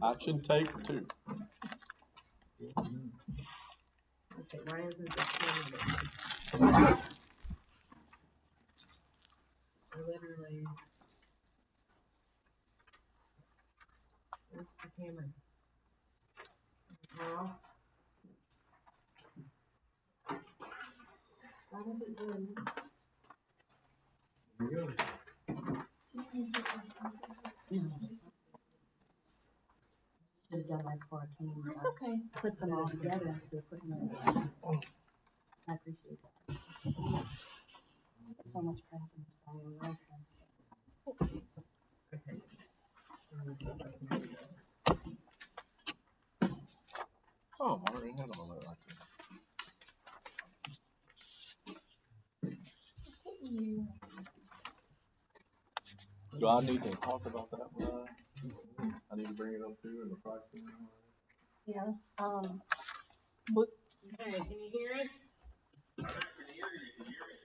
Action take 2. Okay, Ryan's in the literally. Where's the camera? Off. Why is it doing this? There you go. Should have done that before I came. That's okay. Put them all together instead of putting them together. I appreciate that. So much crap in this bio. Okay. Oh, Martin, I don't know that like that. Do I need to talk about that one? I need to bring it up too in the pricing. Yeah. Okay, can you hear us? I can hear you. Can you hear me?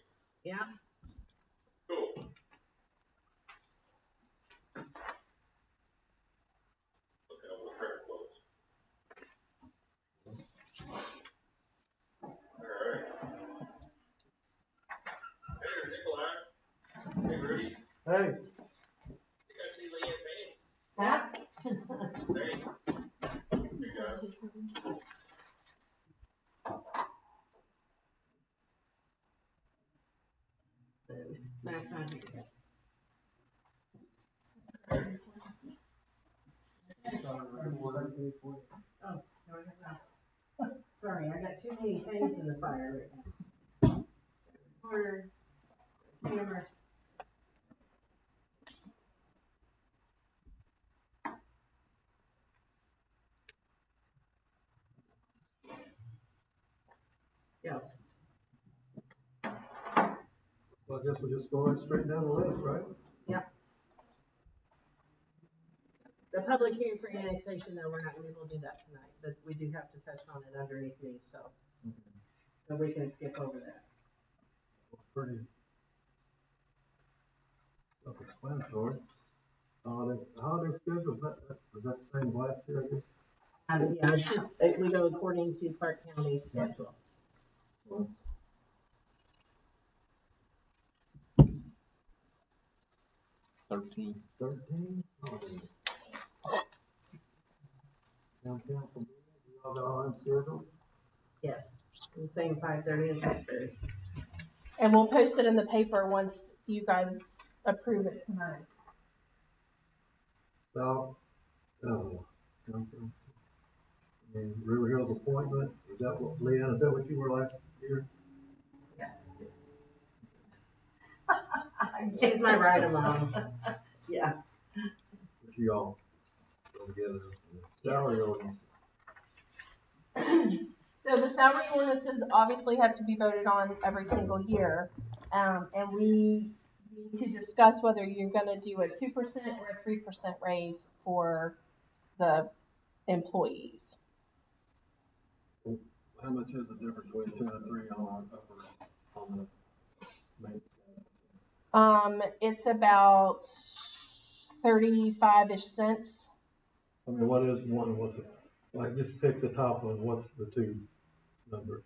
Yeah. Cool. Okay, we'll try to close. All right. Hey, Nikolai. Hey, Rudy. Hey. You guys see Leanne Payne? Yeah. Hey. Hey, guys. Last time you did. Oh, sorry, I got too many things in the fire right now. Corner, camera. Go. Well, I guess we'll just go right straight down the list, right? Yep. The public hearing for annexation, though, we're not gonna be able to do that tonight, but we do have to touch on it underneath me, so. So we can skip over that. Pretty self-explanatory. Holiday schedule, was that the same last year, I guess? Yeah, it's just, we go according to Clark County's schedule. Well, 13. 13? Holidays. Town council meeting, you all got on schedule? Yes, the same 5:30 and 6:30. And we'll post it in the paper once you guys approve it tonight. So, town council. And River Hills appointment, is that what, Leanne, is that what you were last year? Yes. She's my ride along. Yeah. What you all go together? Salary ordinance. So the salary ordinances obviously have to be voted on every single year. And we need to discuss whether you're gonna do a 2% or a 3% raise for the employees. How much is the difference between 2 and 3 on the main? It's about 35-ish cents. I mean, what is one, what's it, like, just pick the top one, what's the 2 number?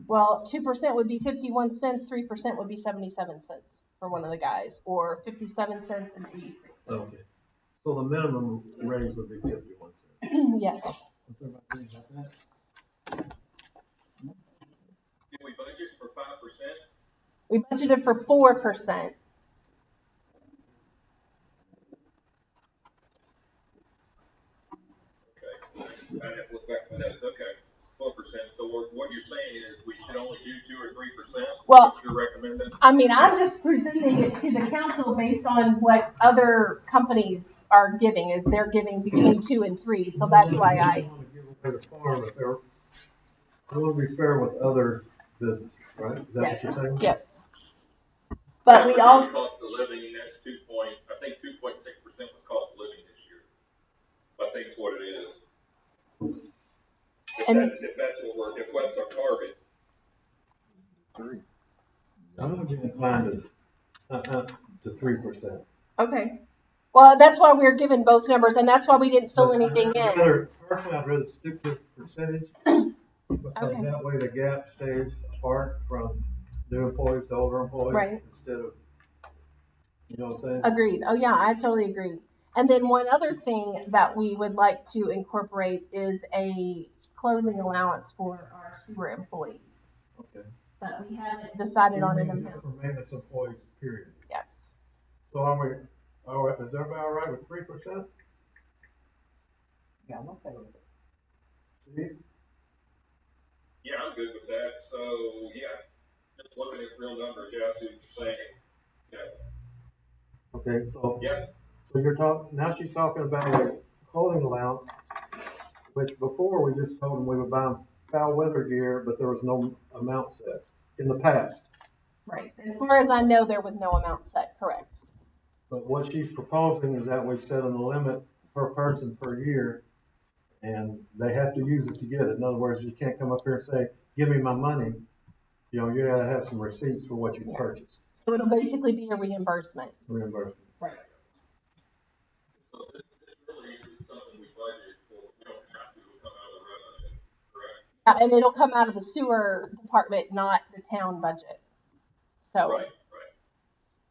Well, 2% would be 51 cents, 3% would be 77 cents for one of the guys, or 57 cents and 86 cents. Okay, so the minimum raise would be 51 cents. Yes. What's everybody think about that? Did we budget for 5%? We budgeted for 4%. Okay. I have to look back at that. Okay. 4%. So what you're saying is we should only do 2 or 3%? Well, You're recommending? I mean, I'm just presenting it to the council based on what other companies are giving, is they're giving between 2 and 3, so that's why I want to give away the farm if they're, I want to be fair with other businesses, right? Is that yes, what you're saying? yes. But we all Cost of living, and that's 2.6% was cost of living this year. I think it's what it is. If that's our target. 3. I I'm gonna be inclined to 3%. Okay. Well, that's why we're given both numbers, and that's why we didn't fill anything in. Personally, I'd rather stick to percentage, because Okay. that way the gap stays apart from new employees to older employees. Right. Instead of, you know what I'm saying? Agreed. Oh, yeah, I totally agree. And then one other thing that we would like to incorporate is a clothing allowance for our sewer employees. Okay. But we haven't decided on an amount. For maintenance employees, period. Yes. So are we, is everybody all right with 3%? Yeah, I'm okay with it. Steve? Yeah, I'm good with that, so, yeah, just looking at real numbers, yeah, I see what you're saying, yeah. Okay, so. Yeah. So now she's talking about a clothing allowance, which before we just told them we would buy them foul weather gear, but there was no amount set in the past. Right. As far as I know, there was no amount set, correct? But what she's proposing is that we set a limit per person per year, and they have to use it to get it. In other words, you can't come up here and say, give me my money. You know, you gotta have some receipts for what you purchased. So it'll basically be a reimbursement. Reimbursement. Right. So this really is something we budget for, we don't have to come out of the revenue, correct? Yeah, and it'll come out of the sewer department, not the town budget. So. Right.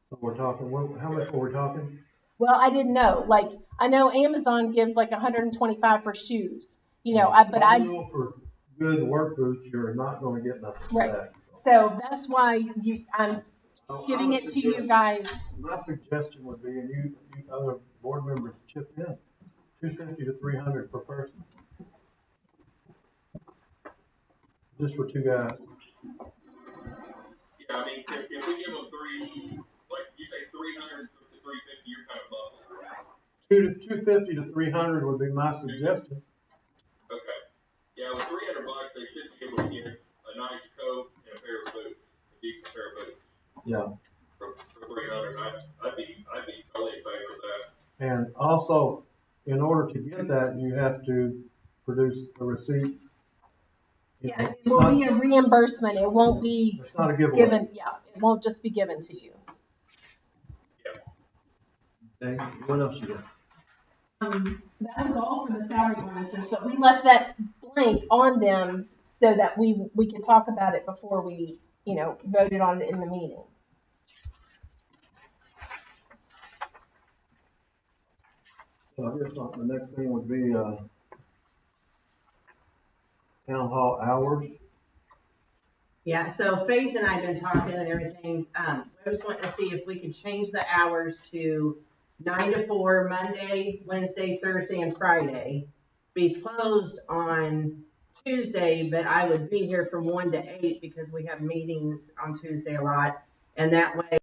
So we're talking, how much were we talking? Well, I didn't know. Like, I know Amazon gives like 125 for shoes. You know, but I know for good work boots, you're not gonna get nothing for right. that. So that's why I'm giving it to you guys. My suggestion would be, and you other board members chip in, 250 to 300 per person. Just for two guys. Yeah, I mean, if we give them three, like, you say 300 to 350, you're kind of muffled. 250 to 300 would be my suggestion. Okay. Yeah, with $300, they should be able to get a nice coat and a pair of boots, a decent pair of boots. Yeah. For 300, I'd be totally in favor of that. And also, in order to get that, you have to produce a receipt. Yeah, it will be a reimbursement. It won't be it's not a giveaway. given. Yeah, it won't just be given to you. Okay, what else you got? That was all for the salary bonuses, but we left that blank on them so that we could talk about it before we, voted on it in the meeting. So I guess the next thing would be, town hall hours. Yeah, so Faith and I have been talking and everything. I just wanted to see if we could change the hours to 9 to 4, Monday, Wednesday, Thursday, and Friday. Be closed on Tuesday, but I would be here from 1 to 8 because we have meetings on Tuesday a lot. And that way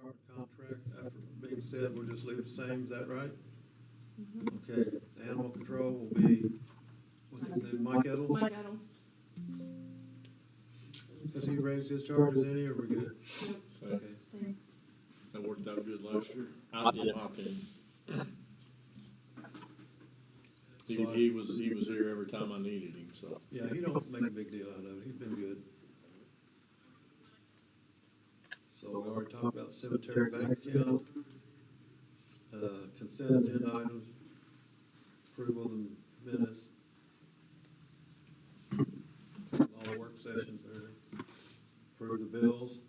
Department contract, after being said, we'll just leave it the same, is that right? Okay, animal control will be, what's his name, Mike Edel? Mike Edel. Has he raised his charges any, or we're good? So, Okay. Same. that worked out good last year. In my opinion. He was here every time I needed him, so. Yeah, he don't make a big deal out of it, he's been good. So we already talked about cemetery bank account, consent agenda items, approval of the minutes. All the work sessions, everything. Approve the bills.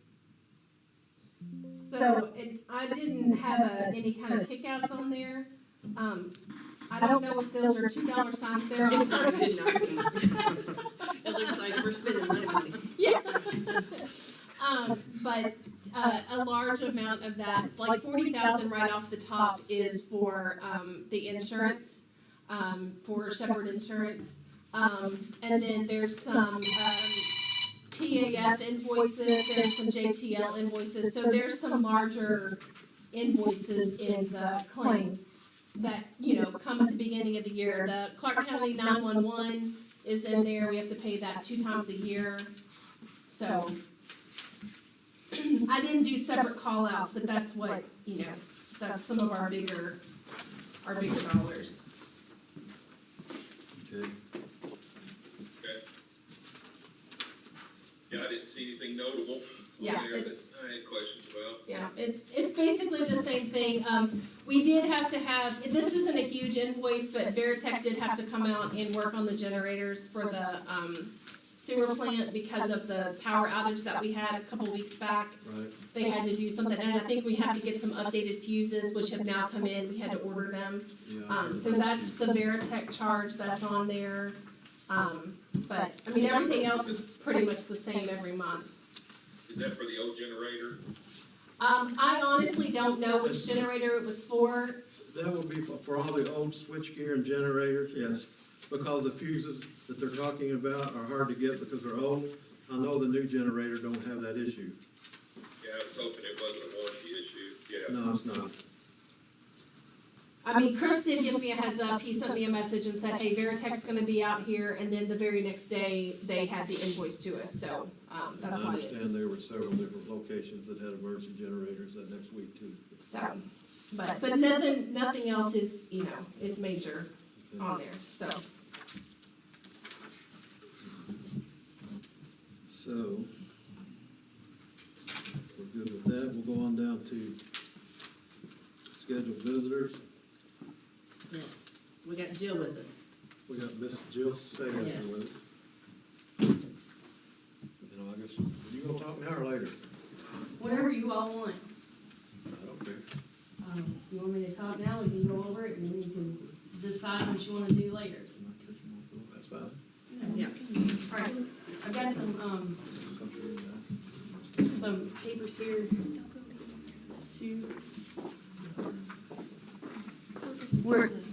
So I didn't have any kind of kickouts on there. I don't know if those are $2 signs there. It looks like we're spending money. Yeah. But a large amount of that, like 40,000 right off the top, is for the insurance, for Shepherd Insurance, and then there's some PAF invoices, there's some JTL invoices, so there's some larger invoices in the claims that, come at the beginning of the year. The Clark County 911 is in there, we have to pay that 2 times a year, so. I didn't do separate call-outs, but that's what, that's some of our bigger dollars. Okay. Okay. Yeah, I didn't see anything notable on Yeah, there that it's- I had questions about. Yeah, it's basically the same thing. We did have to have, this isn't a huge invoice, but Veritech did have to come out and work on the generators for the, sewer plant because of the power outage that we had a couple weeks back. Right, They had to do something, and I think we have to get some updated fuses, which have now come in. We had to order them. yeah. So that's the Veritech charge that's on there. But, I mean, everything else is pretty much the same every month. Is that for the old generator? I honestly don't know which generator it was for. That would be for all the old switchgear and generators, yes, because the fuses that they're talking about are hard to get because they're old. I know the new generator don't have that issue. Yeah, I was hoping it wasn't a warranty issue, yeah. No, it's not. I mean, Chris did give me a heads up. He sent me a message and said, hey, Veritech's gonna be out here, and then the very next day, they had the invoice to us, so, that's I why understand there it's, were several different locations that had emergency generators that next week too. so. But nothing else is, is major on there, so. So, if we're good with that, we'll go on down to scheduled visitors. Yes, we got Jill with us. We got Miss Jill Sager with Yes. us. I guess, you gonna talk now or later? Whatever you all want. I don't care. You want me to talk now, we can go over it, and then you can decide what you wanna do later. That's fine. Yeah. Alright, I've got some papers here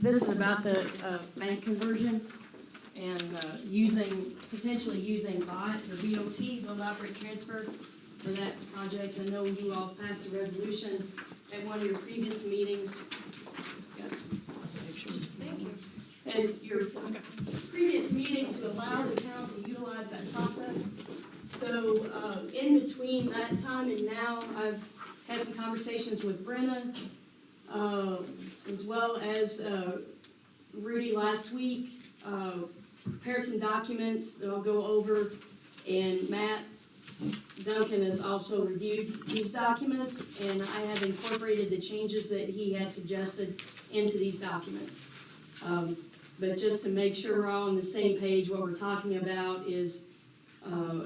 this is about the, bank conversion and, potentially using BOT or BOT, Build Operate Transfer, for that project. I know you all passed a resolution at one of your previous meetings. Yes. Thank you. And your previous meeting to allow the town to utilize that process. So, in between that time and now, I've had some conversations with Brenna, as well as, Rudy last week, prepared some documents that I'll go over, and Matt Duncan has also reviewed these documents, and I have incorporated the changes that he had suggested into these documents. But just to make sure we're all on the same page, what we're talking about is,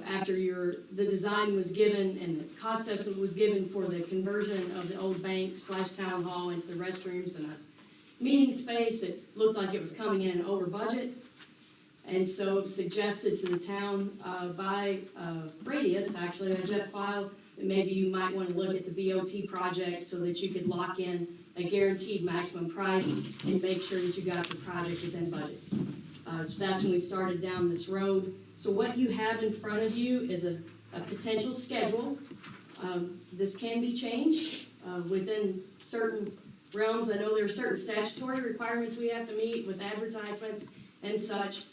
after the design was given and the cost estimate was given for the conversion of the old bank / town hall into the restrooms and a meeting space, it looked like it was coming in over budget. And so it was suggested to the town, by, Radius, actually, Jeff filed, that maybe you might wanna look at the BOT project so that you could lock in a guaranteed maximum price and make sure that you got the project within budget. So that's when we started down this road. So what you have in front of you is a potential schedule. This can be changed within certain realms. I know there are certain statutory requirements we have to meet with advertisements and such,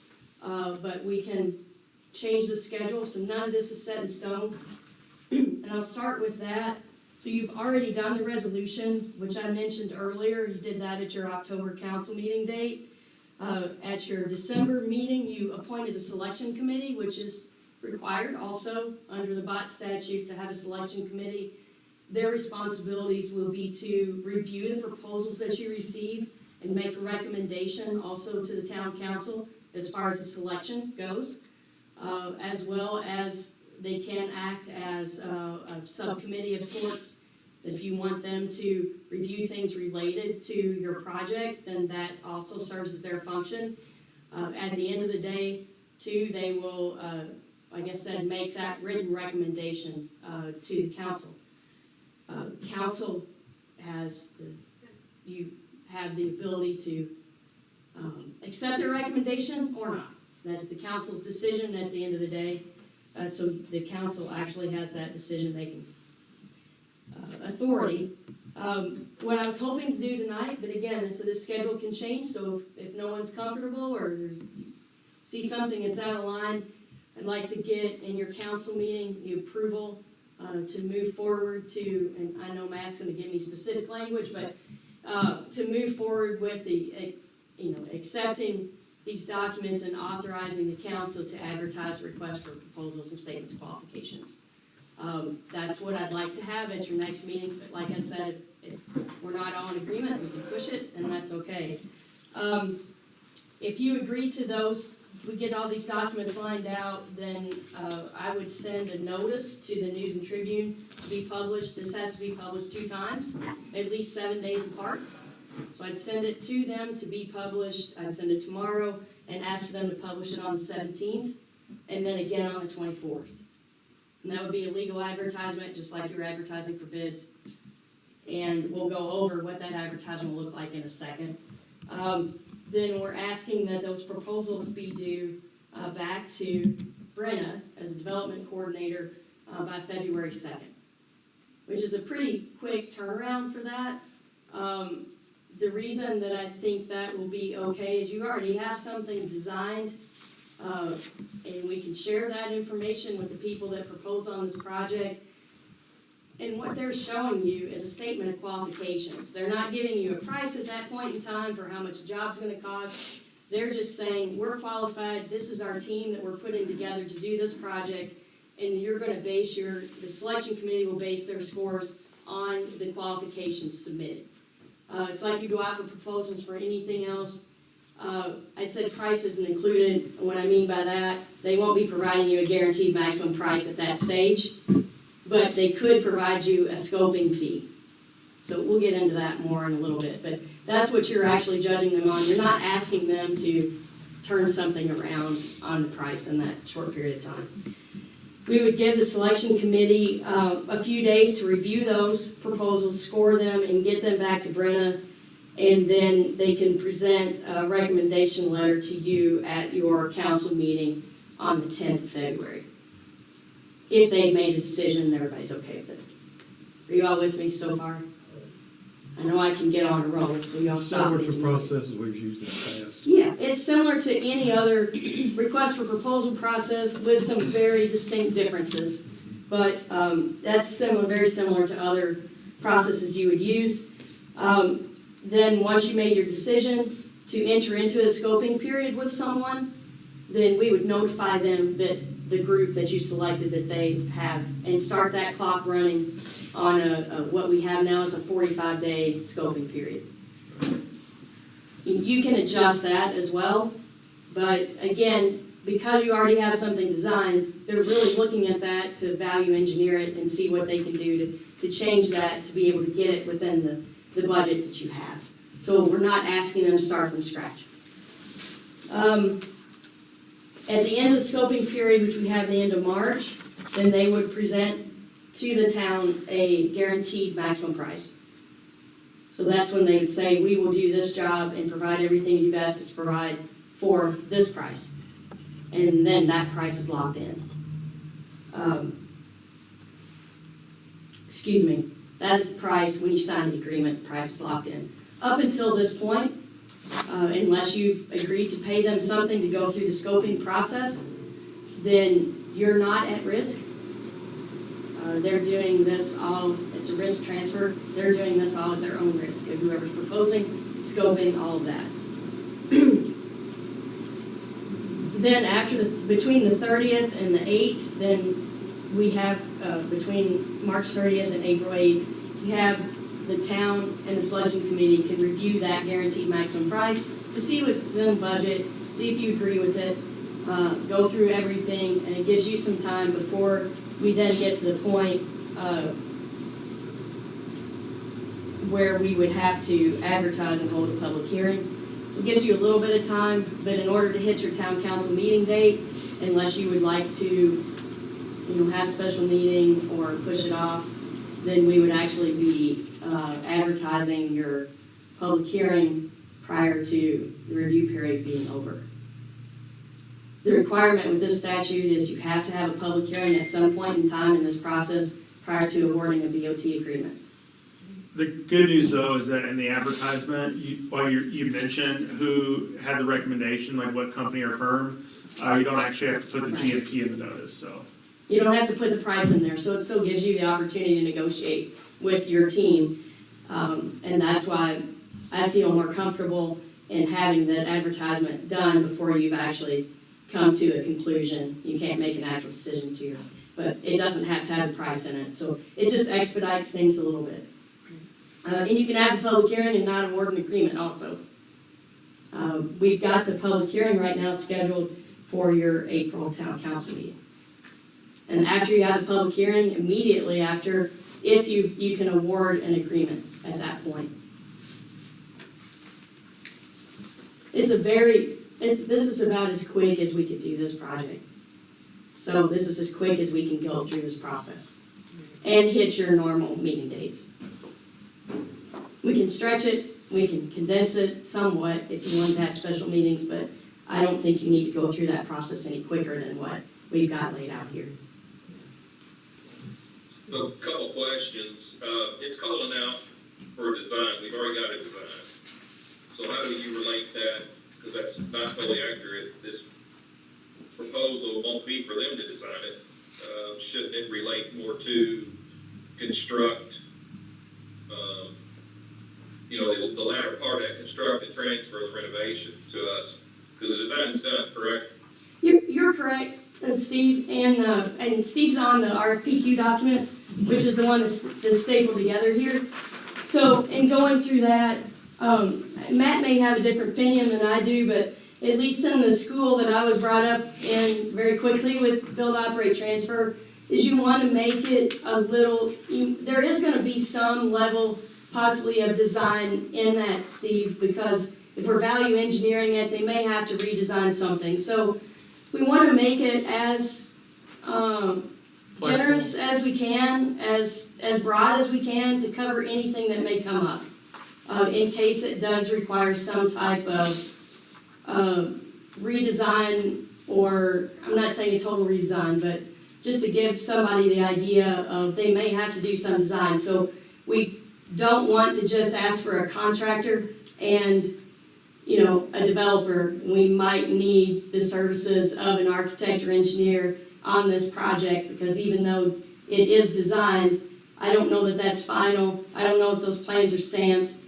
but we can change the schedule, so none of this is set in stone. And I'll start with that. So you've already done the resolution, which I mentioned earlier. You did that at your October council meeting date. At your December meeting, you appointed a selection committee, which is required also under the BOT statute to have a selection committee. Their responsibilities will be to review the proposals that you receive and make a recommendation also to the town council as far as the selection goes, as well as they can act as a subcommittee of sorts. If you want them to review things related to your project, then that also serves as their function. At the end of the day, too, they will, like I said, make that written recommendation to the council. Council you have the ability to accept their recommendation or not. That's the council's decision at the end of the day. So the council actually has that decision-making authority. What I was hoping to do tonight, but again, so this schedule can change, so if no one's comfortable or you see something that's out of line, I'd like to get in your council meeting the approval to move forward to, and I know Matt's going to give me specific language, but to move forward with the, accepting these documents and authorizing the council to advertise requests for proposals and statements of qualifications. That's what I'd like to have at your next meeting, but like I said, if we're not all in agreement, we can push it, and that's okay. If you agree to those, we get all these documents lined out, then I would send a notice to the News and Tribune to be published. This has to be published 2 times, at least 7 days apart. So I'd send it to them to be published. I'd send it tomorrow and ask for them to publish it on the 17th, and then again on the 24th. And that would be a legal advertisement, just like you're advertising for bids. And we'll go over what that advertisement will look like in a second. Then we're asking that those proposals be due back to Brenna as a development coordinator by February 2nd, which is a pretty quick turnaround for that. The reason that I think that will be okay is you already have something designed, and we can share that information with the people that propose on this project. And what they're showing you is a statement of qualifications. They're not giving you a price at that point in time for how much a job's gonna cost. They're just saying, we're qualified, this is our team that we're putting together to do this project, and you're gonna base the selection committee will base their scores on the qualifications submitted. It's like you go out for proposals for anything else. I said price isn't included. What I mean by that, they won't be providing you a guaranteed maximum price at that stage, but they could provide you a scoping fee. So we'll get into that more in a little bit, but that's what you're actually judging them on. You're not asking them to turn something around on the price in that short period of time. We would give the selection committee a few days to review those proposals, score them, and get them back to Brenna, and then they can present a recommendation letter to you at your council meeting on the 10th of February. If they've made a decision and everybody's okay with it. Are you all with me so far? I know I can get on a roll, so y'all stop me. Similar to processes we've used in the past. Yeah, it's similar to any other request for proposal process with some very distinct differences. But that's very similar to other processes you would use. Then once you made your decision to enter into a scoping period with someone, then we would notify them that the group that you selected that they have, and start that clock running on what we have now is a 45-day scoping period. You can adjust that as well, but again, because you already have something designed, they're really looking at that to value engineer it and see what they can do to change that to be able to get it within the budget that you have. So we're not asking them to start from scratch. At the end of the scoping period, which we have at the end of March, then they would present to the town a guaranteed maximum price. So that's when they would say, we will do this job and provide everything you've asked us to provide for this price. And then that price is locked in. Excuse me. That is the price. When you sign the agreement, the price is locked in. Up until this point, unless you've agreed to pay them something to go through the scoping process, then you're not at risk. They're doing this all, it's a risk transfer. They're doing this all at their own risk. And whoever's proposing, scoping, all of that. Then between the 30th and the 8th, then we have, between March 30th and April 8th, we have the town and the selection committee can review that guaranteed maximum price to see if it's in budget, see if you agree with it, go through everything, and it gives you some time before we then get to the point where we would have to advertise and hold a public hearing. So it gives you a little bit of time, but in order to hit your town council meeting date, unless you would like to, have a special meeting or push it off, then we would actually be advertising your public hearing prior to the review period being over. The requirement with this statute is you have to have a public hearing at some point in time in this process prior to awarding a BOT agreement. The good news, though, is that in the advertisement, you mentioned who had the recommendation, like what company or firm, you don't actually have to put the GMP in the notice, so. You don't have to put the price in there, so it still gives you the opportunity to negotiate with your team. And that's why I feel more comfortable in having that advertisement done before you've actually come to a conclusion. You can't make an actual decision but it doesn't have to have the price in it. So it just expedites things a little bit. And you can have the public hearing and not award an agreement also. We've got the public hearing right now scheduled for your April town council meeting. And after you have the public hearing, immediately after, if you can award an agreement at that point. This is about as quick as we could do this project. So this is as quick as we can go through this process and hit your normal meeting dates. We can stretch it, we can condense it somewhat if you want to have special meetings, but I don't think you need to go through that process any quicker than what we've got laid out here. A couple questions. It's calling out for a design. We've already got a design. So how do you relate that? Because that's not totally accurate. This proposal won't be for them to design it. Shouldn't it relate more to construct, the latter part of that, construct and transfer the renovation to us? Because the design's done, correct? You're correct, and Steve, and Steve's on the RFPQ document, which is the one that's stapled together here. So in going through that, Matt may have a different opinion than I do, but at least in the school that I was brought up in very quickly with build, operate, transfer, is you want to make it a little, there is going to be some level possibly of design in that, Steve, because if we're value engineering it, they may have to redesign something. So we want to make it as generous as we can, as broad as we can to cover anything that may come up. In case it does require some type of redesign, or I'm not saying a total redesign, but just to give somebody the idea of they may have to do some design. So we don't want to just ask for a contractor and a developer. We might need the services of an architect or engineer on this project, because even though it is designed, I don't know that that's final. I don't know if those plans are stamped.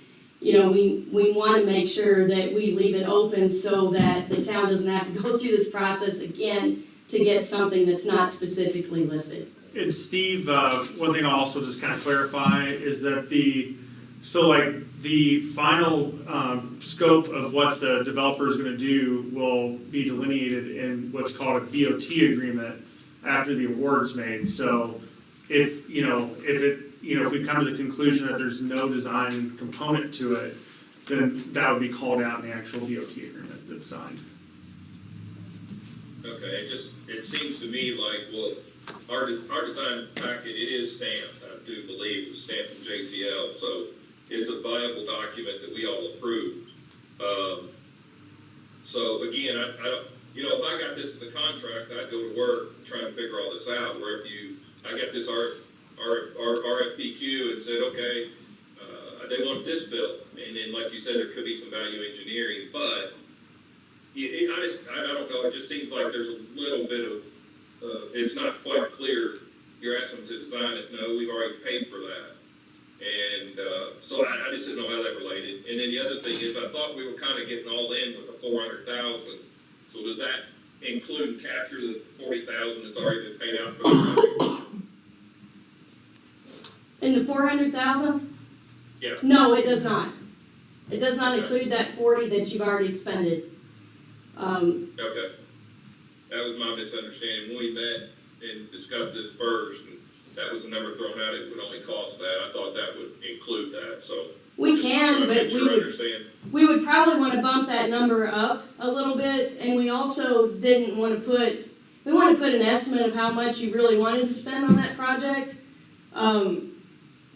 We want to make sure that we leave it open so that the town doesn't have to go through this process again to get something that's not specifically listed. And Steve, one thing I'll also just kind of clarify is that the final scope of what the developer is going to do will be delineated in what's called a BOT agreement after the award is made. So if we come to the conclusion that there's no design component to it, then that would be called out in the actual BOT agreement that's signed. Okay, it seems to me like, well, our design packet, it is stamped. I do believe it was stamped from JTL, so it's a viable document that we all approved. So again, I don't, if I got this as a contract, I'd go to work trying to figure all this out. Where if I got this RFPQ and said, okay, they want this built, and then like you said, there could be some value engineering, but I don't know, it just seems like there's a little bit of, it's not quite clear. You're asking them to design it, no, we've already paid for that. And, so I just didn't know how that related. And then the other thing is, I thought we were kind of getting all in with the 400,000. So does that include and capture the 40,000 that's already been paid out for the project? In the 400,000? Yeah. No, it does not. It does not include that 40 that you've already expended. Okay. That was my misunderstanding. When we met and discussed this first, and that was the number thrown out, it would only cost that. I thought that would include that, so. We can, but Understand. we would probably want to bump that number up a little bit, and we also didn't want to we want to put an estimate of how much you really wanted to spend on that project.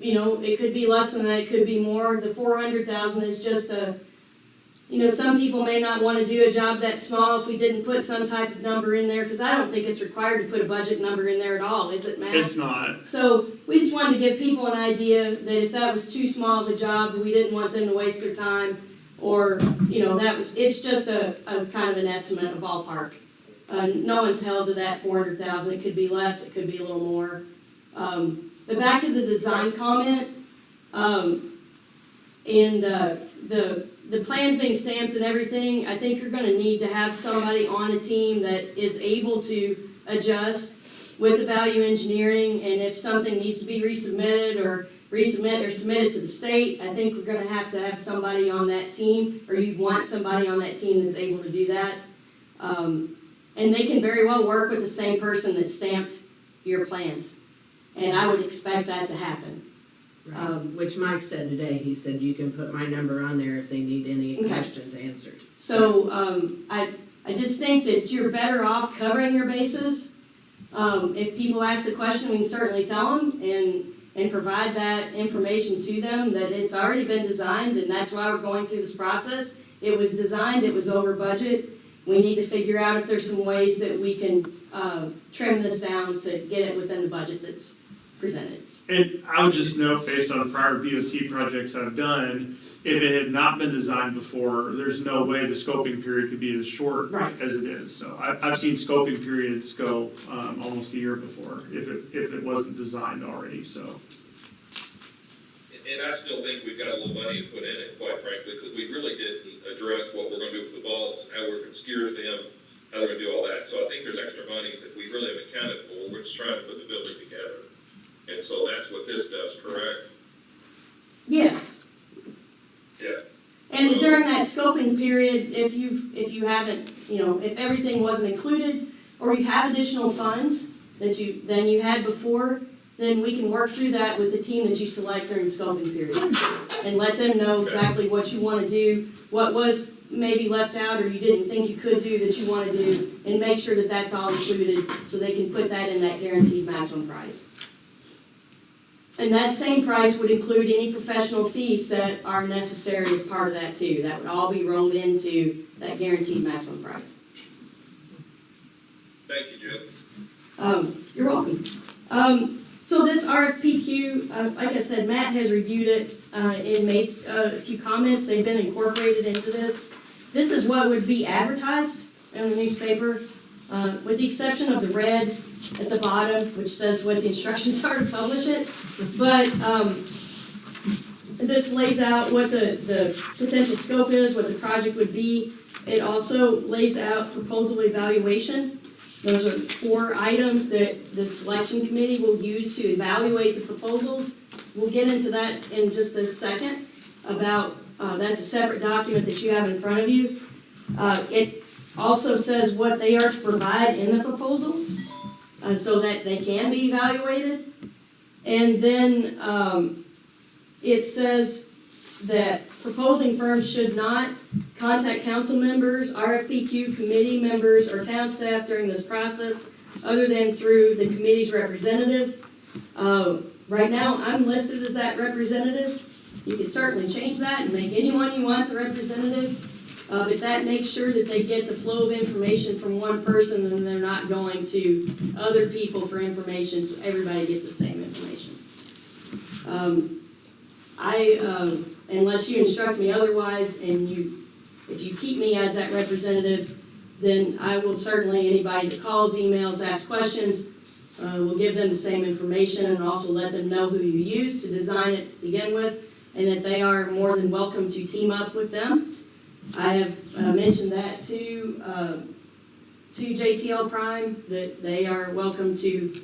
You know, it could be less than that, it could be more. The 400,000 is just some people may not want to do a job that small if we didn't put some type of number in there, because I don't think it's required to put a budget number in there at all, is it, Matt? It's not. So we just wanted to give people an idea that if that was too small of a job, that we didn't want them to waste their time, or, it's just a kind of an estimate, a ballpark. No one's held to that 400,000, it could be less, it could be a little more. But back to the design comment, the plans being stamped and everything, I think you're gonna need to have somebody on a team that is able to adjust with the value engineering, and if something needs to be resubmitted or submitted to the state, I think we're gonna have to have somebody on that team, or you want somebody on that team that's able to do that. And they can very well work with the same person that stamped your plans, and I would expect that to happen. Right. Which Mike said today, he said you can put my number on there if they need any questions answered. So, I just think that you're better off covering your bases. If people ask the question, we can certainly tell them and provide that information to them, that it's already been designed, and that's why we're going through this process. It was designed, it was over budget. We need to figure out if there's some ways that we can trim this down to get it within the budget that's presented. And I would just note, based on prior BOT projects I've done, if it had not been designed before, there's no way the scoping period could be as short Right. as it is. So I've seen scoping periods go almost a year before, if it wasn't designed already, so. And I still think we've got a little money to put in it, quite frankly, because we really didn't address what we're gonna do with the vaults, how we're gonna secure them, how we're gonna do all that. So I think there's extra monies that we really haven't accounted for. We're just trying to put the building together. And so that's what this does, correct? Yes. Yeah. And during that scoping period, if you haven't, if everything wasn't included, or you have additional funds than you had before, then we can work through that with the team that you select during the scoping period. And let them know exactly what you want to do, what was maybe left out or you didn't think you could do that you want to do, and make sure that that's all included so they can put that in that guaranteed maximum price. And that same price would include any professional fees that are necessary as part of that too. That would all be rolled into that guaranteed maximum price. Thank you, Jim. You're welcome. So this RFPQ, like I said, Matt has reviewed it and made a few comments. They've been incorporated into this. This is what would be advertised in the newspaper, with the exception of the red at the bottom, which says what the instructions are to publish it. But this lays out what the potential scope is, what the project would be. It also lays out proposal evaluation. Those are 4 items that the selection committee will use to evaluate the proposals. We'll get into that in just a second about, that's a separate document that you have in front of you. It also says what they are to provide in the proposal so that they can be evaluated. And then it says that proposing firms should not contact council members, RFPQ committee members, or town staff during this process other than through the committee's representative. Right now, I'm listed as that representative. You can certainly change that and make anyone you want the representative, but that makes sure that they get the flow of information from one person and they're not going to other people for information, so everybody gets the same information. Unless you instruct me otherwise, and if you keep me as that representative, then I will certainly, anybody that calls, emails, asks questions, will give them the same information and also let them know who you used to design it to begin with, and that they are more than welcome to team up with them. I have mentioned that to JTL Prime, that they are welcome to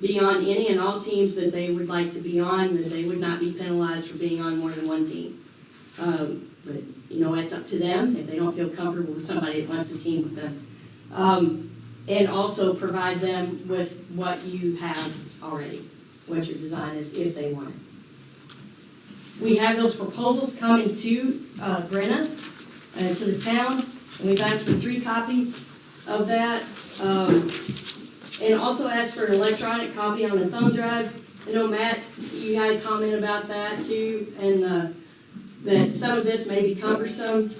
be on any and all teams that they would like to be on, that they would not be penalized for being on more than one team. But, it's up to them if they don't feel comfortable with somebody that wants to team with them. And also provide them with what you have already, what your design is, if they want it. We have those proposals coming to Brenna, to the town, and we've asked for 3 copies of that. And also asked for an electronic copy on a thumb drive. I know, Matt, you had a comment about that too, and that some of this may be cumbersome.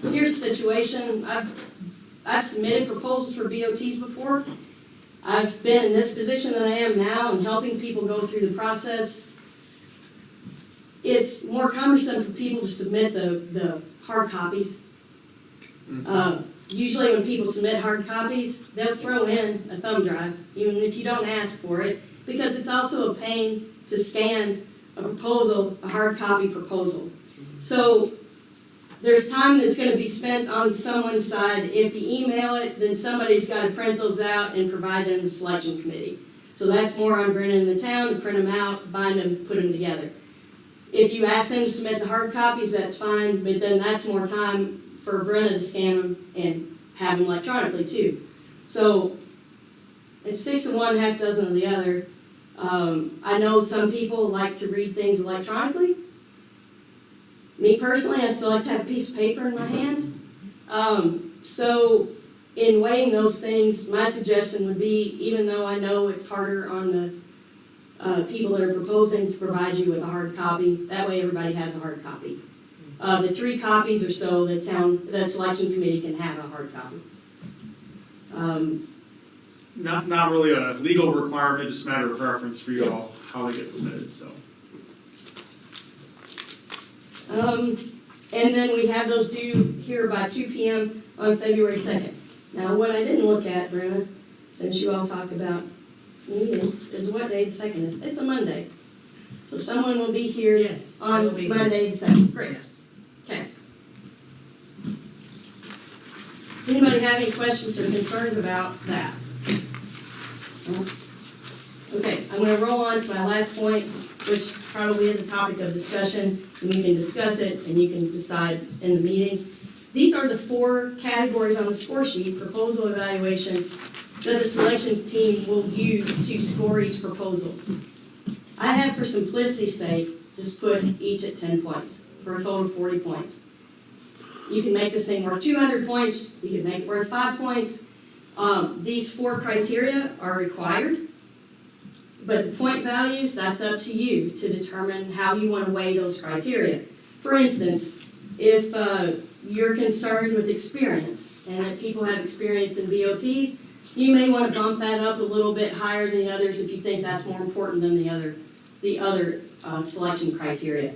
Here's the situation. I've submitted proposals for BOTs before. I've been in this position that I am now and helping people go through the process. It's more cumbersome for people to submit the hard copies. Usually when people submit hard copies, they'll throw in a thumb drive, even if you don't ask for it, because it's also a pain to scan a proposal, a hard copy proposal. So there's time that's going to be spent on someone's side. If you email it, then somebody's got to print those out and provide them to the selection committee. So that's more on Brennan and the town to print them out, bind them, put them together. If you ask them to submit the hard copies, that's fine, but then that's more time for Brenna to scan them and have them electronically too. So it's 6 of one, half dozen of the other. I know some people like to read things electronically. Me personally, I still like to have a piece of paper in my hand. So in weighing those things, my suggestion would be, even though I know it's harder on the people that are proposing to provide you with a hard copy, that way everybody has a hard copy. The 3 copies or so, the selection committee can have a hard copy. Not really a legal requirement, just a matter of preference for you all, how they get submitted, so. And then we have those due here by 2 p.m. on February 2nd. Now, what I didn't look at, Brenna, since you all talked about meetings, is what day the 2nd is. It's a Monday. So someone will be here Yes, on we'll be here. Monday the 2nd. Great. Yes. Okay. Does anybody have any questions or concerns about that? No? Okay, I'm going to roll on to my last point, which probably is a topic of discussion, and you can discuss it and you can decide in the meeting. These are the 4 categories on the score sheet, proposal evaluation, that the selection team will use to score each proposal. I have, for simplicity's sake, just put each at 10 points, for a total of 40 points. You can make this thing worth 200 points, you can make it worth 5 points. These 4 criteria are required, but the point values, that's up to you to determine how you want to weigh those criteria. For instance, if you're concerned with experience, and that people have experience in BOTs, you may want to bump that up a little bit higher than the others if you think that's more important than the other selection criteria.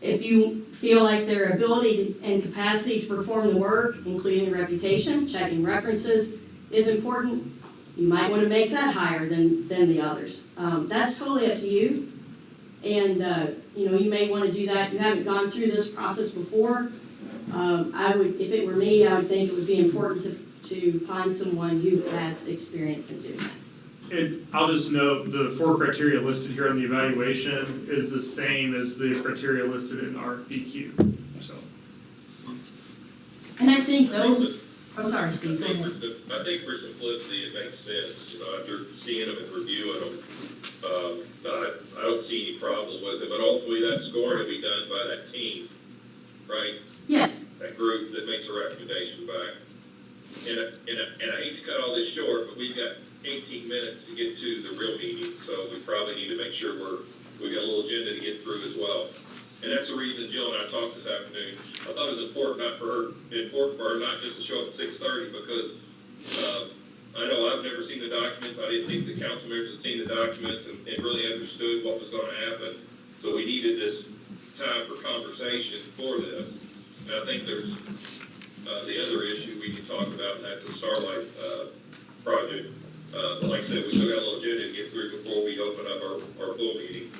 If you feel like their ability and capacity to perform the work, including reputation, checking references, is important, you might want to make that higher than the others. That's totally up to you. And you may want to do that. You haven't gone through this process before. If it were me, I would think it would be important to find someone who has experience in doing that. And I'll just note, the 4 criteria listed here on the evaluation is the same as the criteria listed in RFPQ, so. And I think those, oh, sorry, Steve, go ahead. I think for simplicity, it makes sense, after seeing them and reviewing them. I don't see any problem with it, but ultimately that scoring will be done by that team, right? Yes. That group that makes a recommendation back. And I hate to cut all this short, but we've got 18 minutes to get to the real meeting, so we probably need to make sure we got a little agenda to get through as well. And that's the reason Jill and I talked this afternoon. I thought it was important for her not just to show up at 6:30, because I know I've never seen the documents. I didn't think the council members had seen the documents and really understood what was going to happen. So we needed this time for conversation for this. And I think there's, the other issue we can talk about, and that's the Starlight, project. But like I said, we still got a little agenda to get through before we open up our full meeting.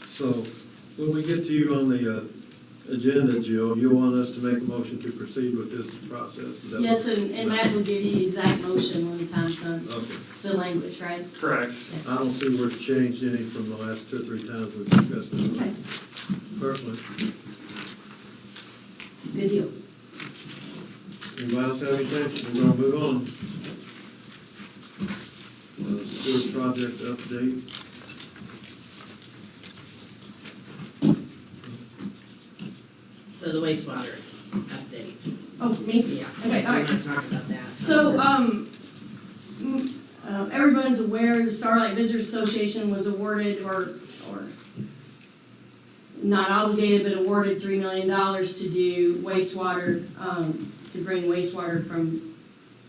So, when we get to you on the agenda, Jill, you want us to make a motion to proceed with this process? Is that Yes, what- and Matt will give you the exact motion when the time comes, Okay. the language, right? Correct. I don't see where it's changed any from the last 2 or 3 times we've discussed this. Okay, Personally, good deal. anybody else have anything? We're gonna move on. Sewer project update. So the wastewater update. Oh, me? Yeah. Okay, all right. We want to talk about that. So, everyone's aware the Starlight Visitors Association was awarded, or not obligated, but awarded $3 million to do wastewater, to bring wastewater from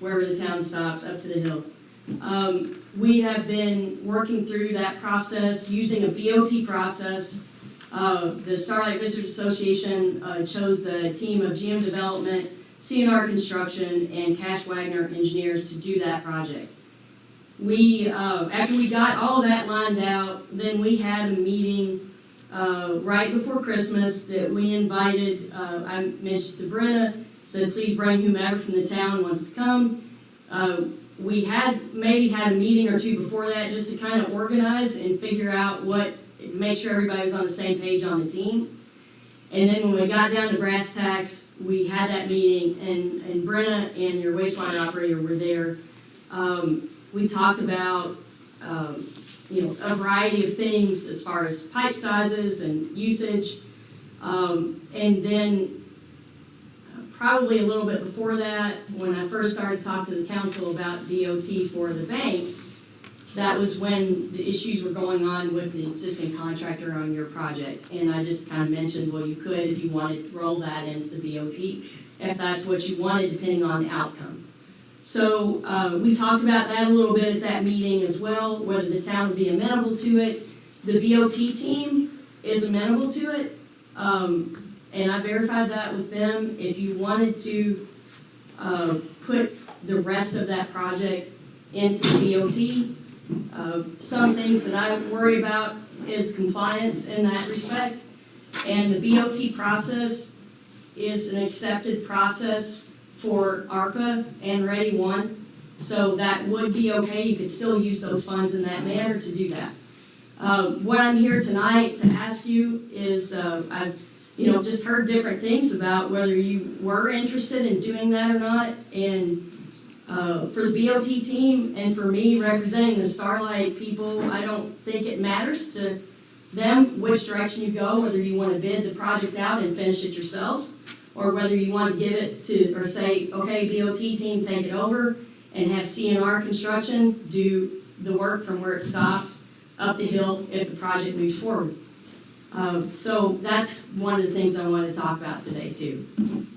wherever the town stops up to the hill. We have been working through that process using a BOT process. The Starlight Visitors Association chose the team of GM Development, CNR Construction, and Cash Wagner Engineers to do that project. We, after we got all of that lined out, then we had a meeting right before Christmas that we invited, I mentioned to Brenna, said please bring whomever from the town wants to come. We had maybe had a meeting or two before that just to kind of organize and figure out make sure everybody was on the same page on the team. And then when we got down to brass tacks, we had that meeting, and Brenna and your wastewater operator were there. We talked about, a variety of things as far as pipe sizes and usage. And then probably a little bit before that, when I first started talking to the council about DOT for the bank, that was when the issues were going on with the existing contractor on your project. And I just kind of mentioned, well, you could, if you wanted, roll that into the BOT, if that's what you wanted, depending on the outcome. So we talked about that a little bit at that meeting as well, whether the town would be amenable to it. The BOT team is amenable to it, and I verified that with them. If you wanted to put the rest of that project into the BOT, some things that I worry about is compliance in that respect. And the BOT process is an accepted process for ARPA and Ready One. So that would be okay. You could still use those funds in that manner to do that. What I'm here tonight to ask you is, I've just heard different things about whether you were interested in doing that or not. And for the BOT team and for me representing the Starlight people, I don't think it matters to them which direction you go, whether you want to bid the project out and finish it yourselves, or whether you want to give it to, or say, okay, BOT team, take it over and have CNR Construction do the work from where it stopped up the hill if the project moves forward. So that's one of the things I wanted to talk about today too,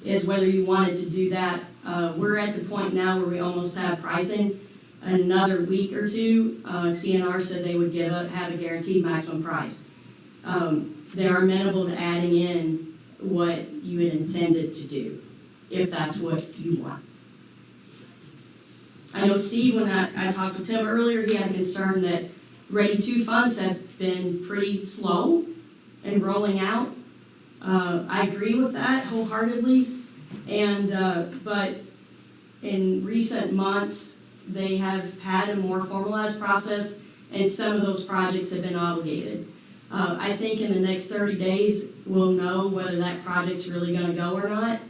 is whether you wanted to do that. We're at the point now where we almost have pricing. Another week or two, CNR said they would have a guaranteed maximum price. They are amenable to adding in what you had intended to do, if that's what you want. I know Steve, when I talked with him earlier, he had a concern that Ready 2 funds have been pretty slow in rolling out. I agree with that wholeheartedly, but in recent months, they have had a more formalized process, and some of those projects have been obligated. I think in the next 30 days, we'll know whether that project's really gonna go or not,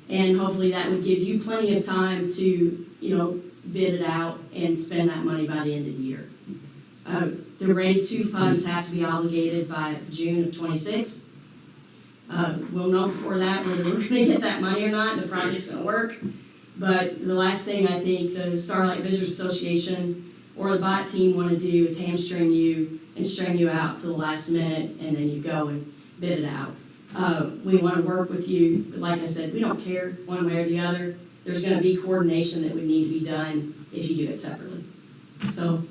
and hopefully that would give you plenty of time to, bid it out and spend that money by the end of the year. The Ready 2 funds have to be obligated by June of 26. We'll know before that whether we're gonna get that money or not, and the project's gonna work. But the last thing I think the Starlight Visitors Association or the bot team wanna do is hamstring you and string you out to the last minute, and then you go and bid it out. We wanna work with you, but like I said, we don't care one way or the other. There's gonna be coordination that would need to be done if you do it separately. So,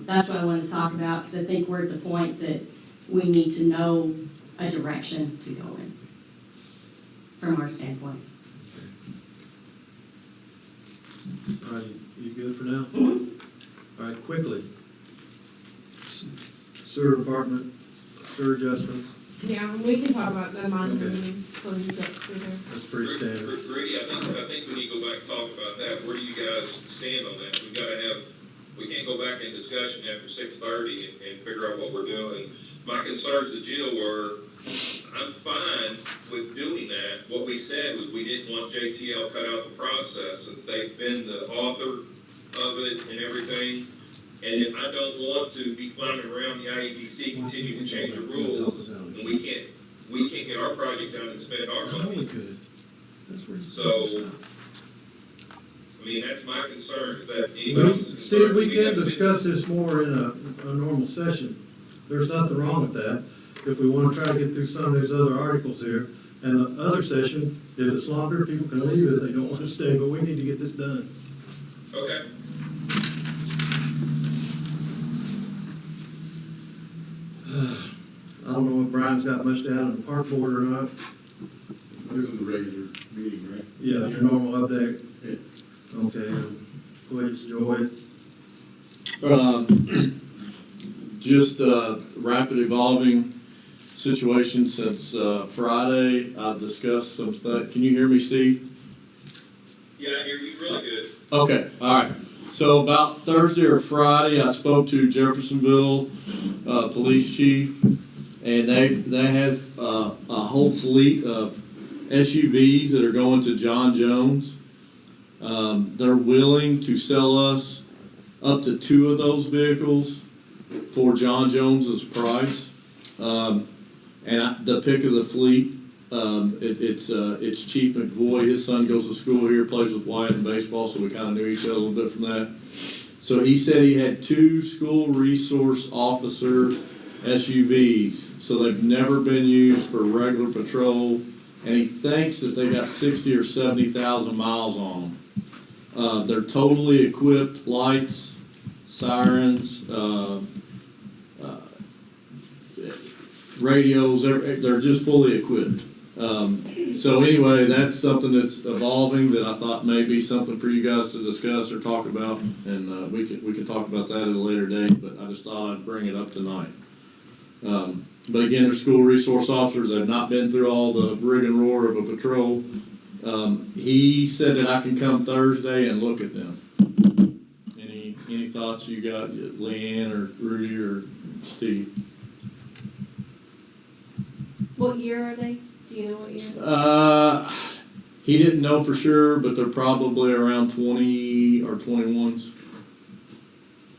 that's what I wanted to talk about, because I think we're at the point that we need to know a direction to go in, from our standpoint. All right, you good for now? All right, quickly. Sewer department, sewer adjustments, Yeah, we can talk about them on the Okay. meeting, so we get through there. that's pretty standard. Brady, I think we need to go back and talk about that. Where do you guys stand on that? We can't go back in discussion after 6:30 and figure out what we're doing. My concerns to Jill were, I'm fine with doing that. What we said was we didn't want JTL cut out the process since they've been the author of it and everything. And I don't want to be climbing around the IEDC, continue to change the rules, and we can't get our project done and spend our I know we money. could. That's where So, I mean, that's my concern, is that anybody else's concern. Steve, we can discuss this more in a normal session. There's nothing wrong with that. If we want to try to get through some of these other articles here. And the other session, if it's longer, people can leave if they don't want to stay, but we need to get this done. Okay. I don't know if Brian's got much down in the park board or not. This is the regular meeting, right? Yeah, your normal update. Yeah. Okay, please, Joy. Just a rapid evolving situation since Friday. I discussed some stuff. Can you hear me, Steve? Yeah, I hear you really good. Okay, all right. So about Thursday or Friday, I spoke to Jeffersonville police chief, and they have a whole fleet of SUVs that are going to John Jones. They're willing to sell us up to 2 of those vehicles for John Jones's price. The pick of the fleet, it's Chief McVoy. His son goes to school here, plays with Wyatt in baseball, so we kind of knew each other a little bit from that. So he said he had 2 school resource officer SUVs, so they've never been used for regular patrol, and he thinks that they got 60 or 70,000 miles on them. They're totally equipped, lights, sirens, radios, they're just fully equipped. So anyway, that's something that's evolving that I thought may be something for you guys to discuss or talk about, and we can talk about that at a later date, but I just thought I'd bring it up tonight. But again, they're school resource officers. They've not been through all the rig and roar of a patrol. He said that I can come Thursday and look at them. Any thoughts you got, Leanne or Rudy or Steve? What year are they? Do you know what year? He didn't know for sure, but they're probably around 20 or 21s.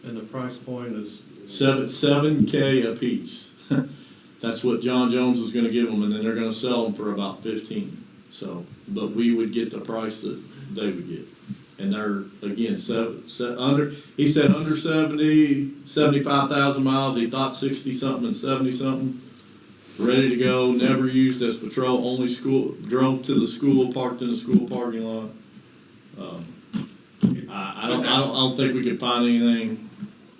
And the price point is? $7K a piece. That's what John Jones is gonna give them, and then they're gonna sell them for about 15. So, but we would get the price that they would get. And they're, again, he said under 75,000 miles. He thought 60 something and 70 something. Ready to go, never used as patrol, only drove to the school, parked in the school parking lot. I don't think we could find anything.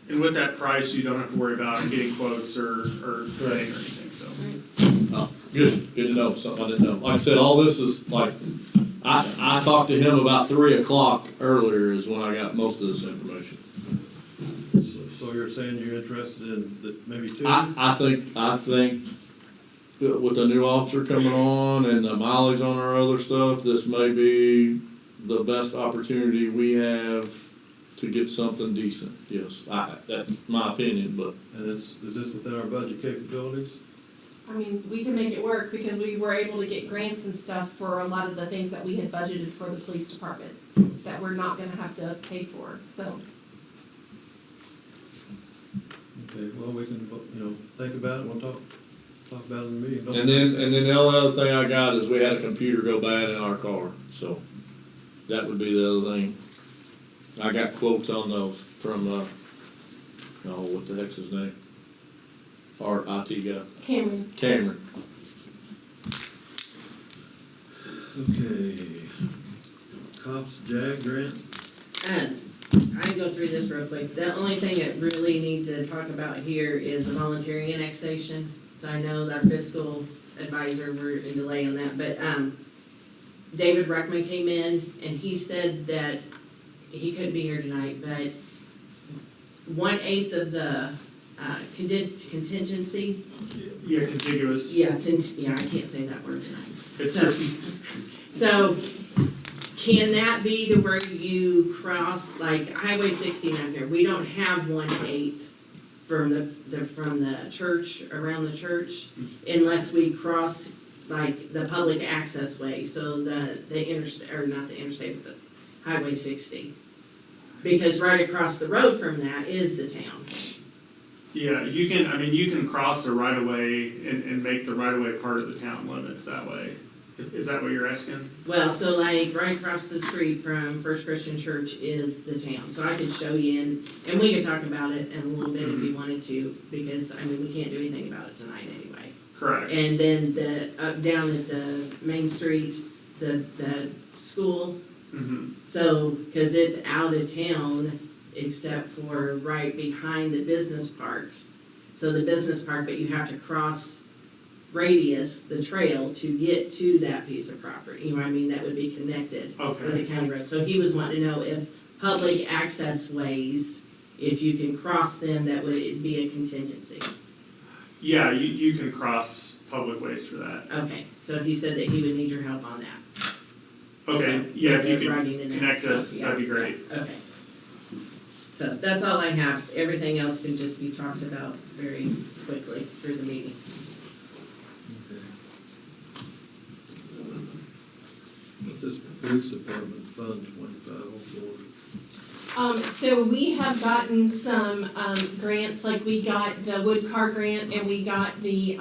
And with that price, you don't have to worry about getting quotes or bidding or anything, so. Oh, good to know, something I didn't know. Like I said, all this is like, I talked to him about 3 o'clock earlier is when I got most of this information. So you're saying you're interested in maybe 2? I think with the new officer coming on and the mileage on our other stuff, this may be the best opportunity we have to get something decent. Yes, that's my opinion, but. And is this within our budget capabilities? I mean, we can make it work because we were able to get grants and stuff for a lot of the things that we had budgeted for the police department that we're not gonna have to pay for, so. Okay, well, we can, think about it, we'll talk about it in the meeting. And then the only other thing I got is we had a computer go bad in our car, so that would be the other thing. I got quotes on those from, what the heck's his name? Our IT guy. Cameron. Okay. Cops JAG grant? I can go through this real quick. The only thing that really need to talk about here is the voluntary annexation. So I know our fiscal advisor, we're in delay on that, but, David Ruckman came in and he said that he couldn't be here tonight, but 1/8 of the, contingency, Yeah, contiguous. yeah, I can't say that word tonight. It's, So, can that be to where you cross, like Highway 69 here, we don't have 1/8 from the church, around the church, unless we cross like the public access way, so the interstate, or not the interstate, but the Highway 60. Because right across the road from that is the town. yeah, you can cross the right of way and make the right of way part of the town limits that way. Is that what you're asking? Well, so like right across the street from First Christian Church is the town, so I could show you and we could talk about it in a little bit if you wanted to, because, I mean, we can't do anything about it tonight anyway. Correct. And then down at the main street, the school, so, cause it's out of town except for right behind the business park. So the business park, but you have to cross radius, the trail, to get to that piece of property, you know what I mean, that would be connected with the Okay, county road. So he was wanting to know if public access ways, if you can cross them, that would be a contingency. yeah, you can cross public ways for that. Okay, so he said that he would need your help on that. Okay, So, yeah, if you the writing could and that connect stuff, us, yeah. that'd be great. Okay. So that's all I have. Everything else can just be talked about very quickly through the meeting. What's this police department fund 2504? So we have gotten some, grants, like we got the Wood Car grant and we got the,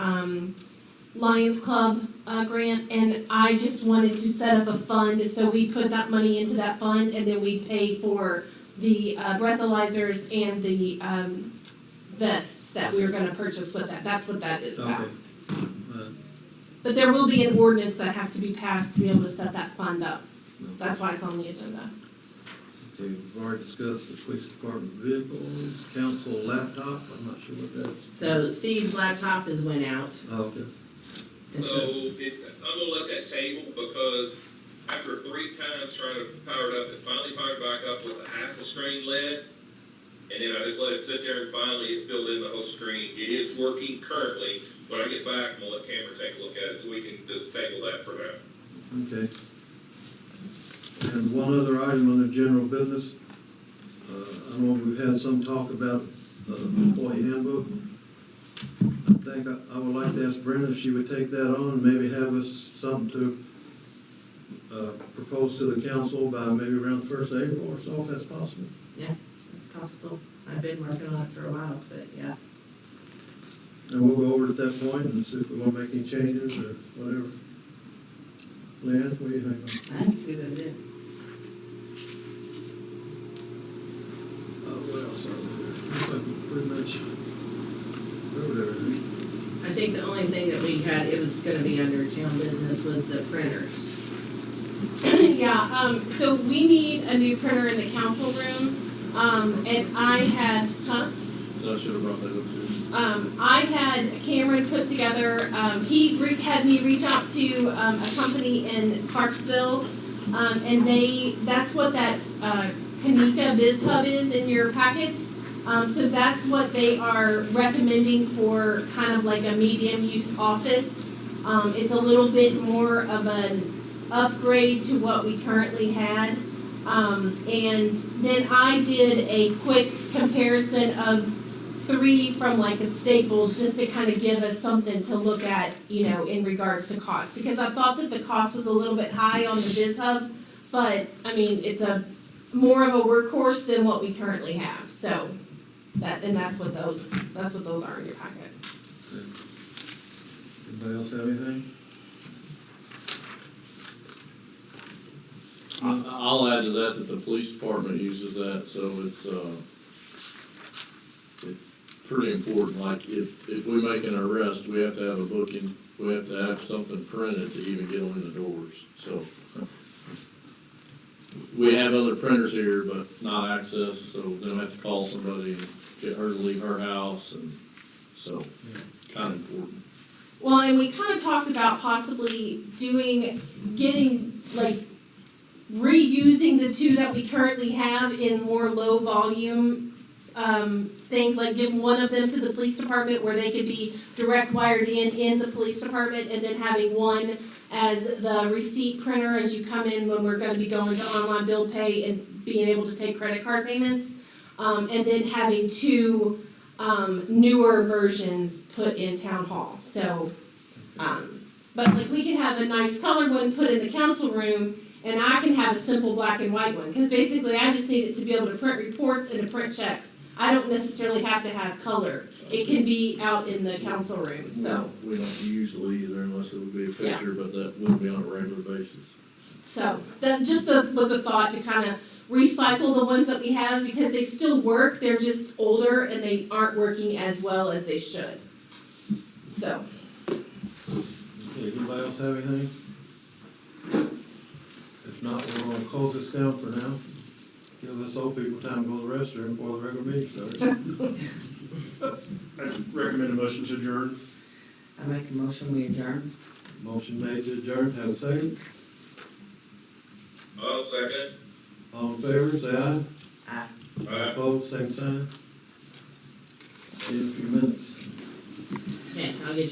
Lions Club, grant, and I just wanted to set up a fund, so we put that money into that fund and then we pay for the, breathalyzers and the, vests that we were gonna purchase with that. That's what that is about. Okay. But there will be an ordinance that has to be passed to be able to set that fund up. That's why it's on the agenda. Okay, we've already discussed the police department vehicles, council laptop, I'm not sure what that is. So Steve's laptop has went out. Okay. And So I'm gonna let that table, because after 3 times trying to power it up, it finally fired back up with a half a screen LED. And then I just let it sit there and finally it filled in the whole screen. It is working currently. When I get back, I'm gonna let Cameron take a look at it so we can just table that for now. Okay. And one other item on the general business, I know we've had some talk about employee handbook. I think I would like to ask Brenda if she would take that on and maybe have us something to propose to the council by maybe around the 1st of April or so, if that's possible. Yeah, it's possible. I've been working on it for a while, but yeah. And we'll go over it at that point and see if we want to make any changes or whatever. Leanne, what do you think? I think it's a good idea. What else? Looks like we pretty much covered everything. I think the only thing that we had, it was gonna be under town business, was the printers. Yeah, so we need a new printer in the council room, and I had, So I should have brought that up too. I had Cameron put together, had me reach out to, a company in Clarksville, and that's what that, Kanika Biz Hub is in your packets. So that's what they are recommending for kind of like a medium use office. It's a little bit more of an upgrade to what we currently had. And then I did a quick comparison of 3 from like a Staples, just to kind of give us something to look at, you know, in regards to cost. Because I thought that the cost was a little bit high on the Biz Hub, but I mean, it's more of a workhorse than what we currently have. So that's what those are in your packet. Anybody else have anything? I'll add to that the police department uses that, so it's pretty important. Like if we make an arrest, we have to have a booking, we have to have something printed to even get them in the doors, so we have other printers here, but not access, so they'll have to call somebody and get her to leave her house, and so, kinda important. Well, and we kind of talked about possibly getting, like, reusing the two that we currently have in more low volume, things, like give one of them to the police department where they could be direct wired in the police department, and then having one as the receipt printer as you come in when we're gonna be going to online bill pay and being able to take credit card payments. And then having two, newer versions put in town hall, so, but like we can have a nice colored one put in the council room, and I can have a simple black and white one, cause basically I just need it to be able to print reports and to print checks. I don't necessarily have to have color, it can be out in the council room, so. We don't usually either unless it would be a picture, but that would be on a regular basis. So, that was a thought to kind of recycle the ones that we have, because they still work, they're just older and they aren't working as well as they should. So, Okay, anybody else have anything? If not, we're gonna close this down for now. Give us old people time to go to the restroom before the regular meeting starts. I recommend a motion to adjourn. I make a motion, we adjourn. Motion made to adjourn, have a second. I'll second. All in favor, say aye. Aye. Aye. Opposed, same sign. See you in a few minutes. Okay, I'll get you.